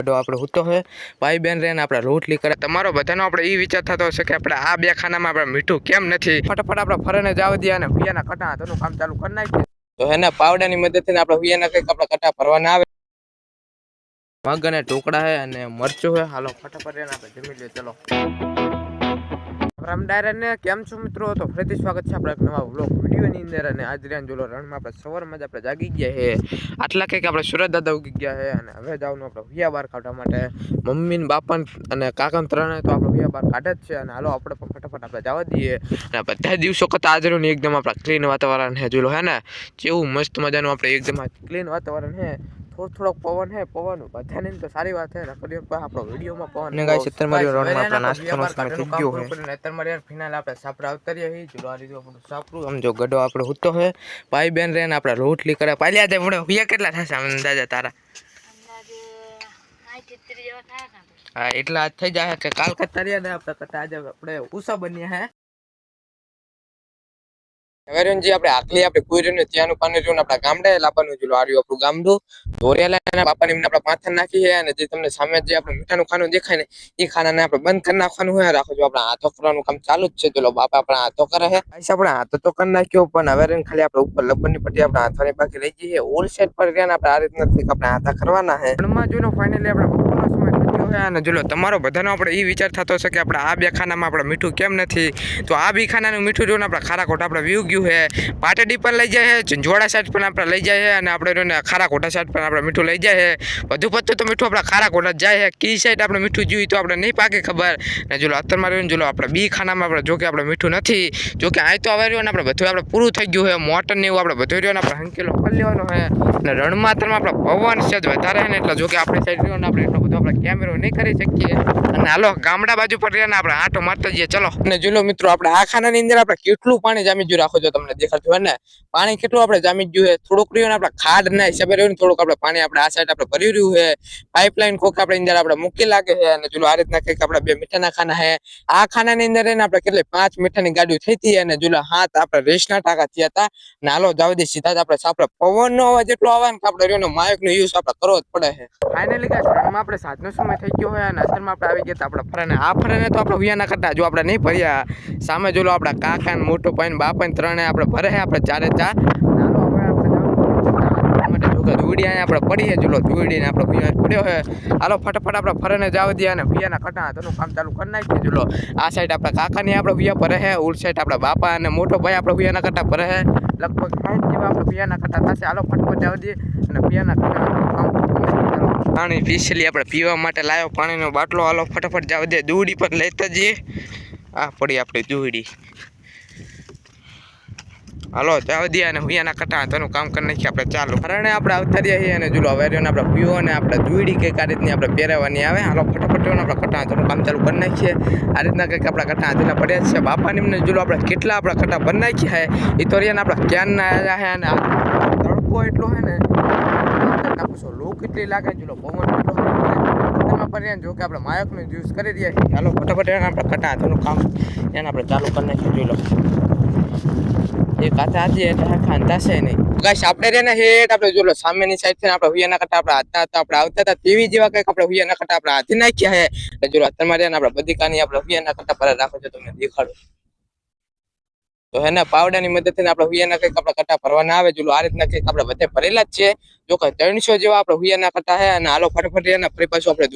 આપણે હૂતો હોય ભાઈ બેન રહે ને આપણે રોટલી કરે તમારો બધાનો આપણે એ વિચાર થતો હશે કે આપણે આ બે ખાનામાં આપણે મીઠું કેમ નથી ફટાફટ આપણે ફરને જાવ દઈએ અને હુયાના કટા તેનું કામ ચાલુ કરી નાખીએ તો એના પાવડાની મદદથી આપણે હુયાના કંઈક આપણે કટા ભરવાના આવે મગ અને ઢોકળા હે અને મરચું હે હાલો ફટાફટ એને આપણે જમી લઈએ ચલો રામડાયરને કેમ છો મિત્રો તો ફરીથી સ્વાગત છે આપણે એક નવા વ્લોગ વિડીયોની અંદર અને આજ રેન જોલો રણમાં આપણે સવારમાં જ આપણે જાગી ગયા છે આટલા કંઈક આપણે સુરત દાદા ઉગી ગયા છે અને હવે જવાનું આપણે હુયા બાર કાઢવા માટે મમ્મી ને બાપા અને કાકા ત્રણે તો આપણે હુયા બાર કાઢે જ છે અને હાલો આપણે પણ ફટાફટ આપણે જવા દઈએ અને બધા દિવસો કરતાં આજનું એકદમ આપણે ક્લીન વાતાવરણ છે જોલો હે ને જેવું મસ્ત મજાનું આપણે એકદમ ક્લીન વાતાવરણ છે થોડોક પવન હે પવન બધાને તો સારી વાત હે નકર આપણો વિડીયોમાં પવન ને ગાઈસ અત્યારે રોડમાં આપણા નાસ્તાનો સમય થઈ ગયો હે અત્યારે મારી ફિનાલ આપણે સાપરા ઉતરીએ હી જો આ રીતો આપણું સાપરું સમજો ગડો આપણે હૂતો હે ભાઈ બેન રહે ને આપણે રોટલી કરે પાલ્યા દે વડો હુયા કેટલા થશે અંદાજે તારા અંદાજે 80 જેવા થાય હા એટલા આજ થઈ જાય કે કાલ કતારિયા ને આપણે કટા આજે આપણે ઉસા બન્યા હે વેરનજી આપણે આખલી આપણે કુઈરીને ત્યાંનું પાણી જોઈને આપણા ગામડે લાવવાનું જોલો આર્યું આપણું ગામડું ધોરિયાલા બાપાની આપણે પાથર નાખી છે અને જે તમને સામે જે આપણે મીઠાનું ખાનું દેખાય ને એ ખાનાને આપણે બંધ કરી નાખવાનું હોય રાખો જો આપણે હાથો કરવાનું કામ ચાલુ જ છે ચલો બાપા આપણા હાથો કરે છે આપણે હાથો તો કરી નાખ્યો પણ હવે ખાલી આપણે ઉપર લબરની પટ્ટી આપણે હાથવાની બાકી રહી જઈએ ઓલ સાઈડ પર રહ્યા આપણે આ રીતના આપણે હાથા કરવાના છે પણ જોનો ફાઇનલી આપણે બપોરનો સમય થઈ ગયો છે અને જોલો તમારો બધાનો આપણે એ વિચાર થતો હશે કે આપણે આ બે ખાનામાં આપણે મીઠું કેમ નથી તો આ બી ખાનાનું મીઠું જોઈને આપણે ખારા ખોટા આપણે વ્યૂ ગયું હે પાટડી પર લઈ જાય છે ઝંઝોડા સાઈડ પણ આપણે લઈ જાય છે અને આપણે ખારા ખોટા સાઈડ પણ આપણે મીઠું લઈ જાય છે બધું પત્તું તો મીઠું આપણે ખારા ખોટા જાય છે કી સાઈડ આપણે મીઠું જોયું તો આપણે નહીં પાકે ખબર ને જોલો અત્યારમાં રહ્યું જોલો આપણે બી ખાનામાં આપણે જો કે આપણે મીઠું નથી જો કે આ તો હવે રહ્યું ને આપણે બધું આપણે પૂરું થઈ ગયું છે મોટર ને એવું આપણે બધું રહ્યું ને આપણે હંકેલો કરી લેવાનો છે અને રણમાત્રમાં આપણે પવન છે વધારે છે ને એટલે જો કે આપણી સાઈડ રહ્યો ને આપણે એટલો બધો આપણે કેમેરો નહીં કરી શકીએ અને હાલો ગામડા બાજુ પર રહ્યા ને આપણે આંટો મારતા જઈએ ચલો અને જોલો મિત્રો આપણે આ ખાનાની અંદર આપણે કેટલું પાણી જામી ગયું રાખો જો તમને દેખાતું હોય ને પાણી કેટલું આપણે જામી ગયું છે થોડુંક રહ્યું ને આપણે ખાડ ના હિસાબે રહ્યું ને થોડુંક આપણે પાણી આપણે આ સાઈડ આપણે ભરી રહ્યું છે પાઇપલાઇન કોક આપણે અંદર આપણે મૂકી લાગે છે અને જોલો આ રીતના કંઈક આપણે બે મીઠાના ખાના છે આ ખાનાની અંદર એને આપણે કેટલી 5 મીઠાની ગાડીઓ થઈ હતી અને જોલો હાથ આપણે રેસના ટાકા થયા હતા ને હાલો જાવ દે સીધા જ આપણે પવનનો અવાજ એટલો આવે ને કે આપણે રહ્યો ને માઇકનો યુઝ આપણે કરવો જ પડે છે ફાઇનલી ગાઈસ રણમાં આપણે સાંજનો સમય થઈ ગયો હોય અને અત્યારમાં આપણે આવી ગયા આપણે ફરને આ ફરને તો આપણે હુયાના કરતા જો આપણે નહીં ભર્યા સામે જોલો આપણા કાકા ને મોટો ભાઈ ને બાપા ને ત્રણે આપણે ભરે આપણે ચારે ચાર નાનો હવે આપણે માટે જો દૂડી અહીંયા આપણે પડીએ જોલો દૂડીને આપણે હુયા પડ્યો છે હાલો ફટાફટ આપણે ફરને જાવ દઈએ અને હુયાના કટા તેનું કામ ચાલુ કરી નાખીએ જોલો આ સાઈડ આપણા કાકાની આપણે હુયા ભરે છે ઉલ સાઈડ આપણા બાપા અને મોટો ભાઈ આપણે હુયાના કટા ભરે છે લગભગ 60 જેવા આપણે હુયાના કટા થશે હાલો ફટાફટ જાવ દઈએ અને હુયાના કટા પાણી સ્પેશિયલી આપણે પીવા માટે લાવ્યો પાણીનો બાટલો હાલો ફટાફટ જાવ દે દૂડી પર લેતા જઈએ આ પડી આપણી દૂડી હાલો જાવ દે અને હુયાના કટા તેનું કામ કરી નાખીએ આપણે ચાલો હરણે આપણે આવતા રહ્યા છીએ અને જોલો વેરિયોને આપણે પીવો અને આપણે દૂડી કંઈક આ રીતની આપણે પહેરાવાની આવે હાલો ફટાફટ આપણે કટા તેનું કામ ચાલુ કરી નાખીએ આ રીતના કંઈક આપણા કટા આધેલા પડ્યા છે બાપાની મને જોલો આપણે કેટલા આપણા કટા બની નાખ્યા છે એ તો રહ્યા આપણે ક્યારના આવ્યા છે અને તડકો એટલો છે ને પૂછો લો કેટલી લાગે જોલો પવન એટલો પર્યાન જો કે આપણે માયકનો યુઝ કરી રહ્યા છીએ હાલો ફટાફટ એને આપણે કટા તેનું કામ એને આપણે ચાલુ કરી નાખીએ જોઈ લો એક હાથે આજે એટલે ખાંતા છે નહીં ગાઈસ આપણે રે ને હેઠ આપણે જોલો સામેની સાઈડ થી આપણે હુયાના કટા આપણે હાથતા હતા આપણે આવતા હતા તેવી જેવા કંઈક આપણે હુયાના કટા આપણે હાથી નાખ્યા છે એટલે જોલો અત્યારમાં રે ને આપણે બધી આપણે હુયાના કટા પર રાખો છો તમને દેખાડો તો એને પાવડાની મદદથી આપણે હુયાના કંઈક આપણે કટા ભરવાના આવે જોલો આ રીતના કંઈક આપણે બધે ભરેલા જ છે જો કે 300 જેવા આપણે હુયાના કટા છે અને હાલો ફટાફટ એના ફરી પાછું આપણે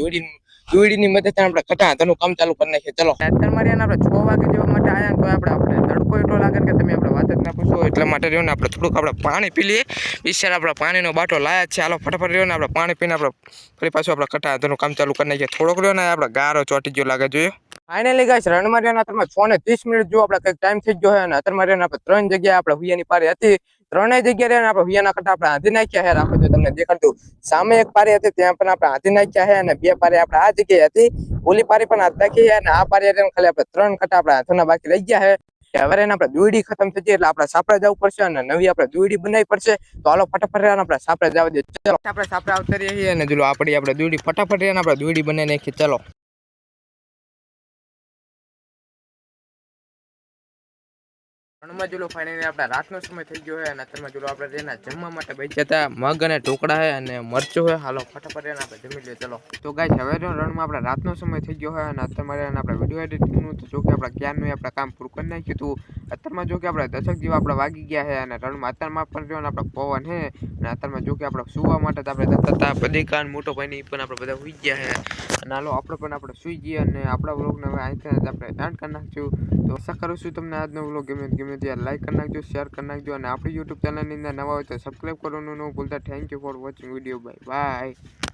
દોડીની મદદથી આપણે કટા તેનું કામ ચાલુ કરી નાખીએ ચલો અત્યારમાં રે ને આપણે 6 વાગે જેવા માટે આવ્યા તો આપણે તડકો એટલો લાગે કે તમે આપણે વાત જ ના પૂછો એટલા માટે રહ્યો ને આપણે થોડુંક આપણે પાણી પી લઈએ વિચાર આપણે પાણીનો બાટલો લાયા છે હાલો ફટાફટ રહ્યો ને આપણે પાણી પીને આપણે ફરી પાછું આપણે કટા તેનું કામ ચાલુ કરી નાખીએ થોડોક રહ્યો ને આપણે ગારો ચોટી ગયો લાગે જોઈએ ફાઇનલી ગાઈસ રણમાં રહ્યો તમે 6 ને 30 મિનિટ જો આપણે કંઈક ટાઈમ થઈ ગયો છે અને અત્યારમાં રહ્યો આપણે 3 જગ્યાએ આપણે હુયાની પારી હતી 3 જગ્યાએ રહ્યો આપણે હુયાના કટા આપણે હાથી નાખ્યા છે રાખો જો તમને દેખાડતું સામે એક પારી હતી ત્યાં પણ આપણે હાથી નાખ્યા છે અને બે પારી આપણે આ જગ્યાએ હતી ઓલી પારી પણ હાથ નાખી છે અને આ પારી ખાલી આપણે 3 કટા આપણે હાથોના બાકી રહી ગયા છે હવે એને આપણે દૂડી ખતમ થઈ જાય એટલે આપણે સાપડા જવું પડશે અને નવી આપણે દૂડી બનાવવી પડશે તો હાલો ફટાફટ આપણે સાપડા જવા દે ચલો આપણે સાપડા આવતા રહીએ છીએ અને જો આપણી આપણે દૂડી ફટાફટ આપણે દૂડી બનાવી નાખીએ ચલો રણમાં જો ફાઇનલી આપણે રાતનો સમય થઈ ગયો હોય અને અત્યારમાં જો આપણે એના જમવા માટે બેઠા હતા મગ અને ઢોકળા છે અને મરચું હોય. હાલો ફટાફટ એને આપણે જમી લઈએ. ચલો તો ગાઈસ હવે રણમાં આપણે રાતનો સમય થઈ ગયો હોય અને અત્યારમાં આપણે વિડીયો એડિટિંગનું તો જો કે આપણે ક્યારનું આપણે કામ પૂરું કરી નાખ્યું હતું. અત્યારમાં જો કે આપણે દશક જેવા આપણે વાગી ગયા છે અને રણમાં અત્યારમાં પણ જો ને આપણે પવન છે અને અત્યારમાં જો કે આપણે સુવા માટે આપણે જતા બધી કાન મોટો ભાઈ પણ આપણે બધા સુઈ ગયા છે અને હાલો આપણે સુઈ જઈએ અને આપણા વ્લોગને હવે અહીંથી આપણે એન્ડ કરી નાખશું. તો આશા કરું છું તમને આજનો વ્લોગ ગમે ત્યારે લાઈક કરી નાખજો, શેર કરી નાખજો અને આપણી યુટ્યુબ ચેનલની અંદર નવા હોય તો સબસ્ક્રાઈબ કરવાનું ન ભૂલતા. Thank you for watching video. Bye bye.